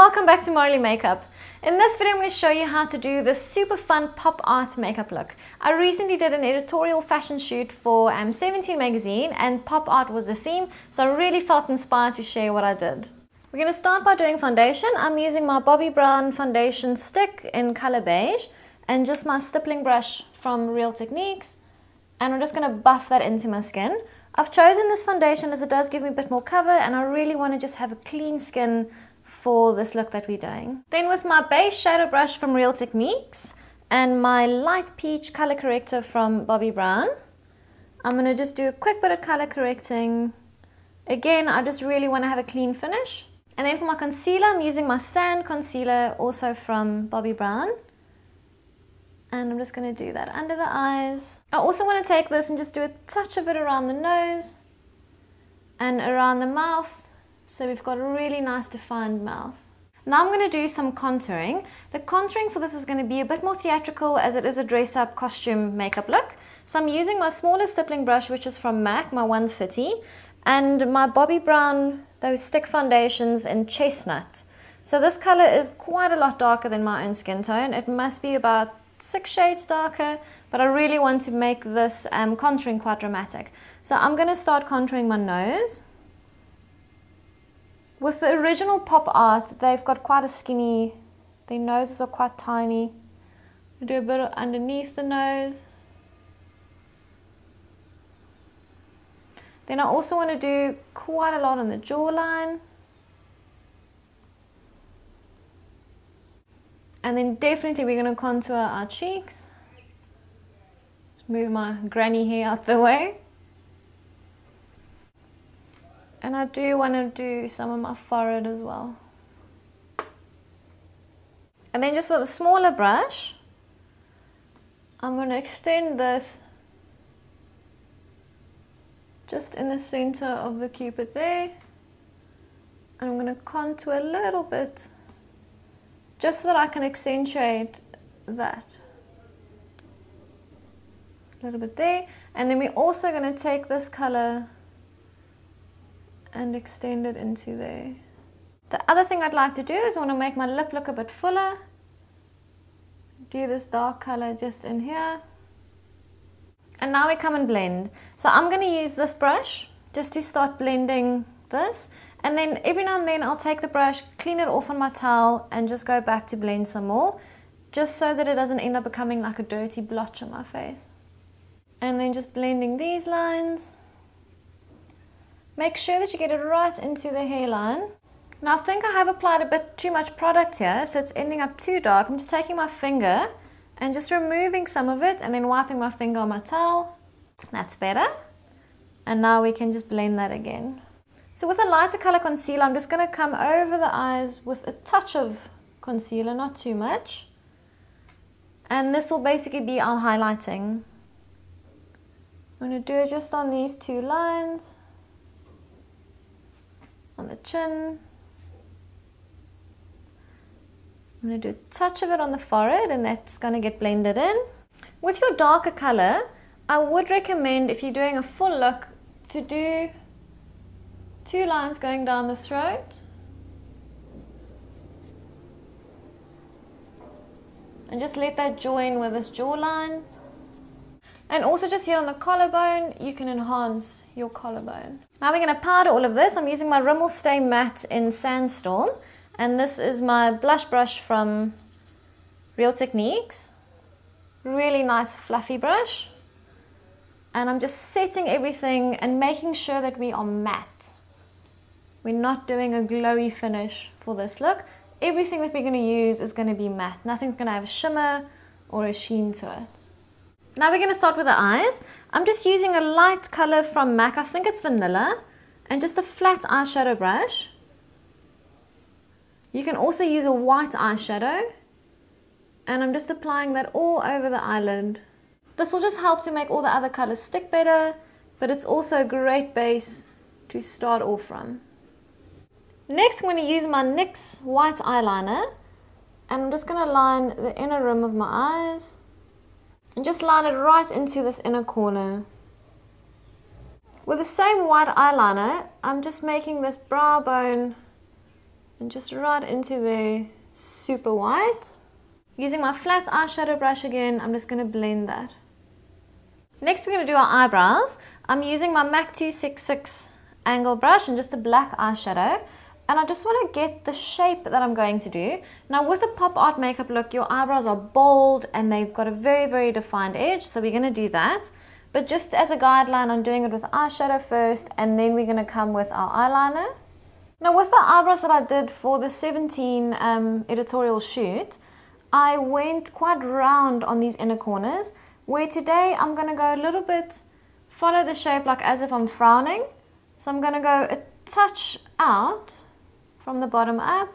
welcome back to Marley Makeup. In this video I'm going to show you how to do this super fun pop art makeup look. I recently did an editorial fashion shoot for 17 magazine and pop art was the theme, so I really felt inspired to share what I did. We're going to start by doing foundation. I'm using my Bobbi Brown foundation stick in color beige and just my stippling brush from Real Techniques, and I'm just going to buff that into my skin. I've chosen this foundation as it does give me a bit more cover and I really want to just have a clean skin for this look that we're doing. Then with my Beige shadow brush from Real Techniques and my light peach color corrector from Bobbi Brown, I'm going to just do a quick bit of color correcting. Again, I just really want to have a clean finish. And then for my concealer, I'm using my Sand Concealer, also from Bobbi Brown. And I'm just going to do that under the eyes. I also want to take this and just do a touch of it around the nose and around the mouth. So we've got a really nice defined mouth. Now I'm going to do some contouring. The contouring for this is going to be a bit more theatrical as it is a dress-up costume makeup look. So I'm using my smallest stippling brush, which is from MAC, my 130, and my Bobbi Brown, those stick foundations in Chestnut. So this color is quite a lot darker than my own skin tone. It must be about 6 shades darker, but I really want to make this contouring quite dramatic. So I'm going to start contouring my nose. With the original pop art, they've got quite a skinny, their noses are quite tiny. I do a bit underneath the nose. Then I also want to do quite a lot on the jawline. And then definitely we're going to contour our cheeks. Just move my granny hair out the way. And I do want to do some of my forehead as well. And then just with a smaller brush, I'm going to extend this just in the center of the cupid there. And I'm going to contour a little bit, just so that I can accentuate that. A little bit there. And then we're also going to take this color and extend it into there. The other thing I'd like to do is I want to make my lip look a bit fuller. Do this dark color just in here. And now we come and blend. So I'm going to use this brush just to start blending this. And then every now and then I'll take the brush, clean it off on my towel and just go back to blend some more. Just so that it doesn't end up becoming like a dirty blotch on my face. And then just blending these lines. Make sure that you get it right into the hairline. Now I think I have applied a bit too much product here, so it's ending up too dark. I'm just taking my finger and just removing some of it and then wiping my finger on my towel. That's better. And now we can just blend that again. So with a lighter color concealer, I'm just going to come over the eyes with a touch of concealer, not too much. And this will basically be our highlighting. I'm going to do it just on these two lines. On the chin. I'm going to do a touch of it on the forehead and that's going to get blended in. With your darker color, I would recommend, if you're doing a full look, to do 2 lines going down the throat. And just let that join with this jawline. And also just here on the collarbone, you can enhance your collarbone. Now we're going to powder all of this. I'm using my RIMMEL-Stay matte in Sandstorm. And this is my blush brush from Real Techniques. Really nice fluffy brush. And I'm just setting everything and making sure that we are matte. We're not doing a glowy finish for this look. Everything that we're going to use is going to be matte. Nothing's going to have a shimmer or a sheen to it. Now we're going to start with the eyes. I'm just using a light color from MAC, I think it's vanilla, and just a flat eyeshadow brush. You can also use a white eyeshadow, and I'm just applying that all over the eyelid. This will just help to make all the other colors stick better, but it's also a great base to start off from. Next I'm going to use my NYX white eyeliner, and I'm just going to line the inner rim of my eyes. And just line it right into this inner corner. With the same white eyeliner, I'm just making this brow bone And just right into there, super white. Using my flat eyeshadow brush again, I'm just going to blend that. Next we're going to do our eyebrows. I'm using my MAC 266 angle brush and just a black eyeshadow. And I just want to get the shape that I'm going to do. Now with a pop art makeup look, your eyebrows are bold and they've got a very, very defined edge. So we're going to do that. But just as a guideline, I'm doing it with eyeshadow first and then we're going to come with our eyeliner. Now with the eyebrows that I did for the 17 editorial shoot, I went quite round on these inner corners, where today I'm going to go a little bit, follow the shape like as if I'm frowning. So I'm going to go a touch out from the bottom up.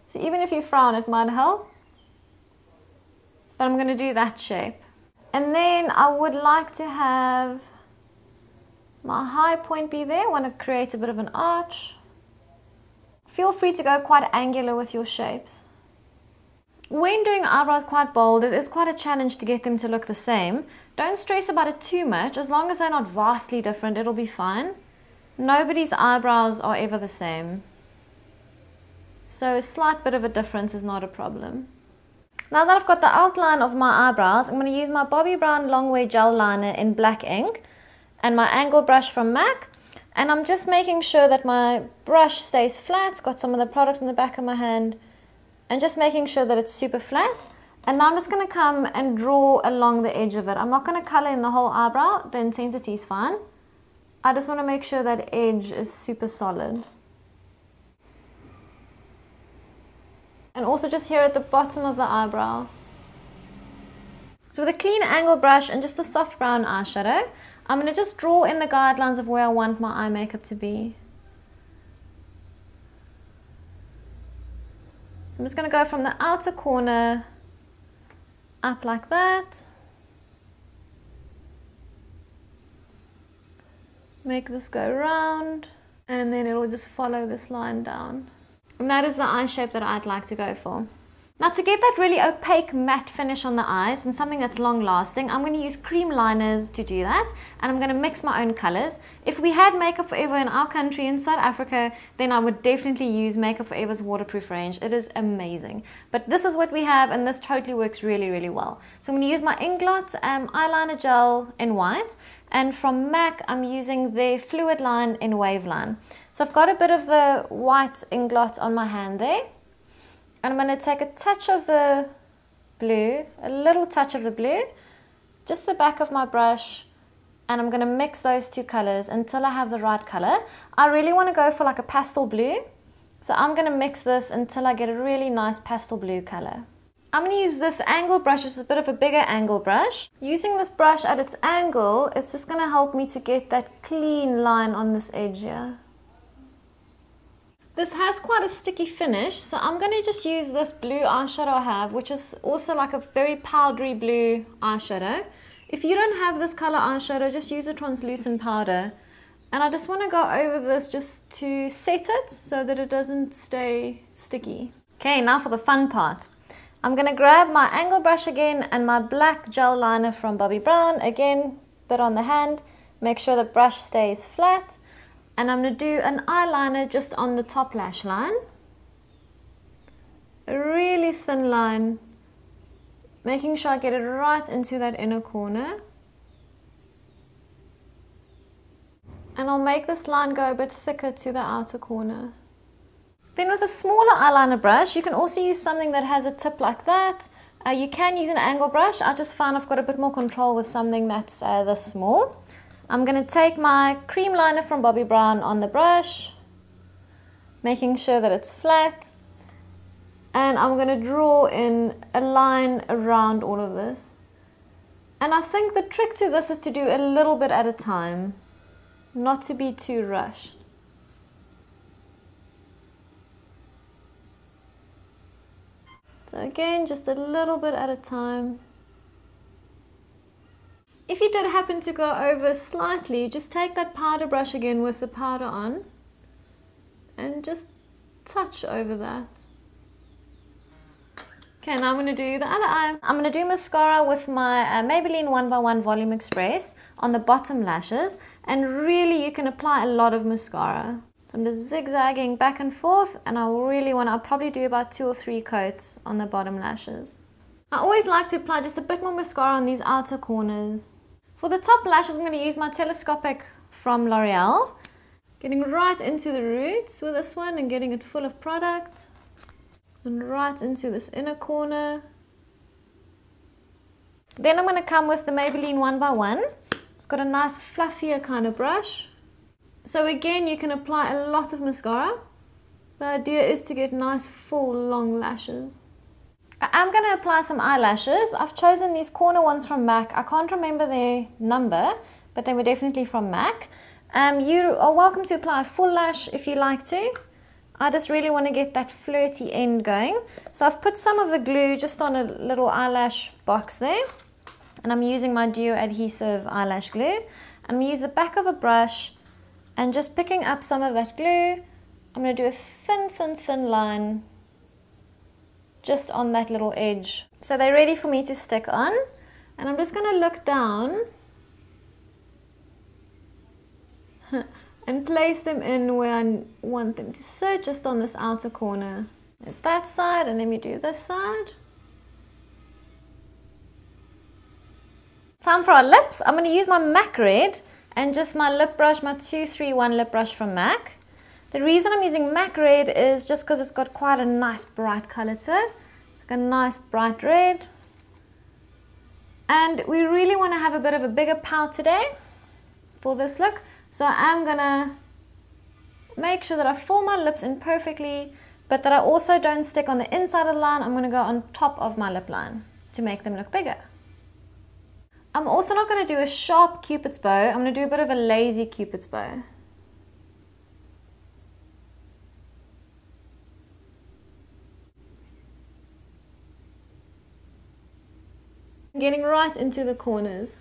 So even if you frown, it might help. But I'm going to do that shape. And then I would like to have my high point be there. I want to create a bit of an arch. Feel free to go quite angular with your shapes. When doing eyebrows quite bold, it is quite a challenge to get them to look the same. Don't stress about it too much. As long as they're not vastly different, it'll be fine. Nobody's eyebrows are ever the same. So a slight bit of a difference is not a problem. Now that I've got the outline of my eyebrows, I'm going to use my Bobbi Brown Longwear Gel Liner in black ink and my angle brush from MAC. And I'm just making sure that my brush stays flat. It's got some of the product in the back of my hand. And just making sure that it's super flat. And now I'm just going to come and draw along the edge of it. I'm not going to color in the whole eyebrow. The intensity is fine. I just want to make sure that edge is super solid. And also just here at the bottom of the eyebrow. So with a clean angle brush and just a soft brown eyeshadow, I'm going to just draw in the guidelines of where I want my eye makeup to be. I'm just going to go from the outer corner up like that. Make this go round and then it will just follow this line down. And that is the eye shape that I'd like to go for. Now to get that really opaque matte finish on the eyes and something that's long lasting, I'm going to use cream liners to do that, and I'm going to mix my own colors. If we had Makeup Forever in our country in South Africa, then I would definitely use Makeup Forever's waterproof range. It is amazing. But this is what we have and this totally works really, really well. So I'm going to use my INGLOT-Eyeliner gel in white, and from MAC I'm using their Fluidline in Waveline. So I've got a bit of the white INGLOT on my hand there. And I'm going to take a touch of the blue, a little touch of the blue, just the back of my brush, and I'm going to mix those two colors until I have the right color. I really want to go for like a pastel blue, so I'm going to mix this until I get a really nice pastel blue color. I'm going to use this angle brush, which is a bit of a bigger angle brush. Using this brush at its angle, it's just going to help me to get that clean line on this edge here. This has quite a sticky finish, so I'm going to just use this blue eyeshadow I have, which is also like a very powdery blue eyeshadow. If you don't have this color eyeshadow, just use a translucent powder. And I just want to go over this just to set it so that it doesn't stay sticky. Okay, now for the fun part. I'm going to grab my angle brush again and my black gel liner from Bobbi Brown. Again, bit on the hand. Make sure the brush stays flat. And I'm going to do an eyeliner just on the top lash line. A really thin line. Making sure I get it right into that inner corner. And I'll make this line go a bit thicker to the outer corner. Then with a smaller eyeliner brush, you can also use something that has a tip like that. You can use an angle brush. I just found I've got a bit more control with something that's this small. I'm going to take my cream liner from Bobbi Brown on the brush, making sure that it's flat, and I'm going to draw in a line around all of this. And I think the trick to this is to do a little bit at a time, not to be too rushed. So again, just a little bit at a time. If you did happen to go over slightly, just take that powder brush again with the powder on and just touch over that. Okay, now I'm going to do the other eye. I'm going to do mascara with my Maybelline 1x1 Volum'Express on the bottom lashes, and really you can apply a lot of mascara. So I'm just zigzagging back and forth, and I'll probably do about 2 or 3 coats on the bottom lashes. I always like to apply just a bit more mascara on these outer corners. For the top lashes, I'm going to use my Telescopic from L'Oreal. Getting right into the roots with this one and getting it full of product. And right into this inner corner. Then I'm going to come with the Maybelline 1x1. It's got a nice fluffier kind of brush. So again, you can apply a lot of mascara. The idea is to get nice full long lashes. I'm going to apply some eyelashes. I've chosen these corner ones from MAC. I can't remember their number, but they were definitely from MAC. You are welcome to apply a full lash if you like to. I just really want to get that flirty end going. So I've put some of the glue just on a little eyelash box there. And I'm using my Duo Adhesive-Eyelash Glue. I'm going to use the back of a brush and just picking up some of that glue. I'm going to do a thin line just on that little edge. So they're ready for me to stick on. And I'm just going to look down and place them in where I want them to sit, just on this outer corner. There's that side, and let me do this side. Time for our lips. I'm going to use my MAC Red and just my lip brush, my 231 lip brush from MAC. The reason I'm using MAC Red is just because it's got quite a nice bright color to it. It's like a nice bright red. And we really want to have a bit of a bigger pout today for this look. So I'm going to make sure that I fill my lips in perfectly, but that I also don't stick on the inside of the line. I'm going to go on top of my lip line to make them look bigger. I'm also not going to do a sharp cupid's bow. I'm going to do a bit of a lazy cupid's bow. Getting right into the corners.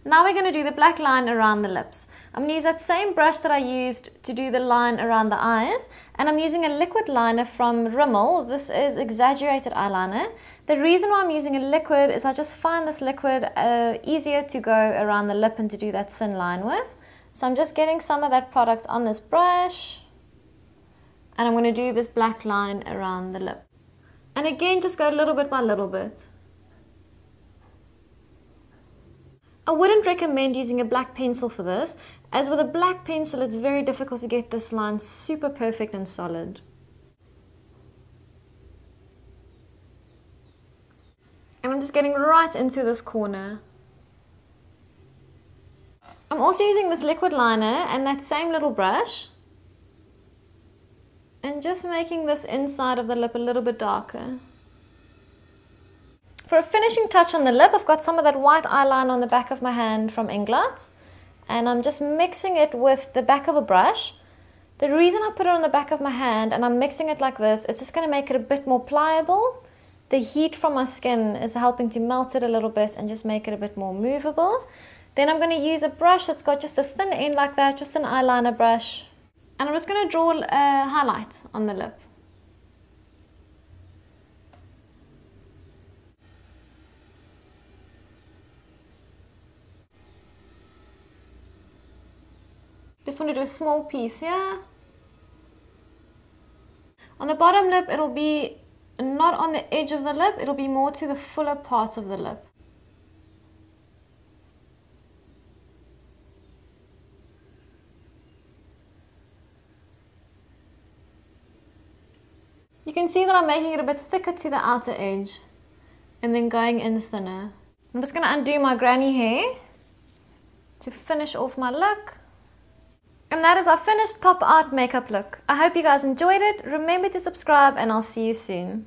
Now we're going to do the black line around the lips. I'm going to use that same brush that I used to do the line around the eyes, and I'm using a liquid liner from Rimmel. This is Exaggerated Eyeliner. The reason why I'm using a liquid is I just find this liquid easier to go around the lip and to do that thin line with. So I'm just getting some of that product on this brush, and I'm going to do this black line around the lip. And again, just go little bit by little bit. I wouldn't recommend using a black pencil for this, as with a black pencil it's very difficult to get this line super perfect and solid. And I'm just getting right into this corner. I'm also using this liquid liner and that same little brush, and just making this inside of the lip a little bit darker. For a finishing touch on the lip, I've got some of that white eyeliner on the back of my hand from Inglot, and I'm just mixing it with the back of a brush. The reason I put it on the back of my hand and I'm mixing it like this, it's just going to make it a bit more pliable. The heat from my skin is helping to melt it a little bit and just make it a bit more movable. Then I'm going to use a brush that's got just a thin end like that, just an eyeliner brush, and I'm just going to draw a highlight on the lip. Just want to do a small piece here. On the bottom lip, it'll be not on the edge of the lip, it'll be more to the fuller part of the lip. You can see that I'm making it a bit thicker to the outer edge and then going in thinner. I'm just going to undo my granny hair to finish off my look. And that is our finished pop art makeup look. I hope you guys enjoyed it. Remember to subscribe and I'll see you soon.